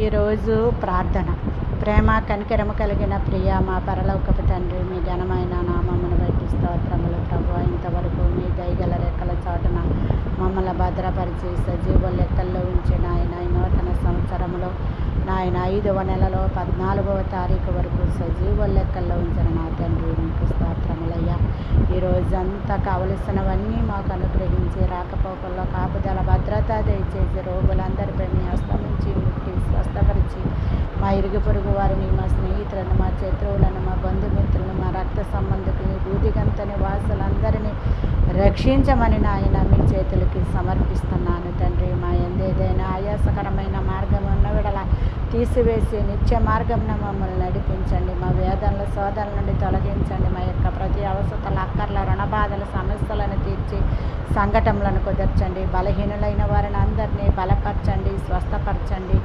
ఈరోజు ప్రార్థన. ప్రేమ కనికరము కలిగిన ప్రియ మా పరలోకపు తండ్రి, మీ ఘనమైన నామమును బట్టి స్తోత్రములు ప్రభువా. ఇంతవరకు మీ దయగల రెక్కల చాటున మమ్మల్ని భద్రపరిచి సజీవ లెక్కల్లో ఉంచిన ఆయన ఈ నూతన సంవత్సరంలో నాయన 5వ నెలలో 14వ తారీఖు వరకు సజీవ లెక్కల్లో ఉంచిన నా తండ్రి, మీకు స్తోత్రములయ్యా. ఈరోజంతా కావలసినవన్నీ మాకు అనుగ్రహించి రాకపోకల్లో కాపుదల భద్రత దయచేసి రోగులందరిపై మీ హస్తం నుంచి ముట్టి స్వస్థపరిచి మా ఇరుగు పొరుగు వారిని, మా స్నేహితులను, మా శత్రువులను, మా బంధుమిత్రులను, మా రక్త సంబంధికుల్ని, భూదిగంత నివాసులందరినీ రక్షించమని నాయన మీ చేతులకి సమర్పిస్తున్నాను తండ్రి. మా ఎందేదైనా ఆయాసకరమైన మార్గం ఉన్న విడల తీసివేసి నిత్య మార్గంన మమ్మల్ని నడిపించండి. మా వేదనల శోధనల నుండి తొలగించండి. మా యొక్క ప్రతి అవసరాల అక్కర్ల రుణబాధల సమస్యలను తీర్చి సంఘటనలను కుదర్చండి. బలహీనులైన వారిని అందరినీ బలపరచండి, స్వస్థపరచండి.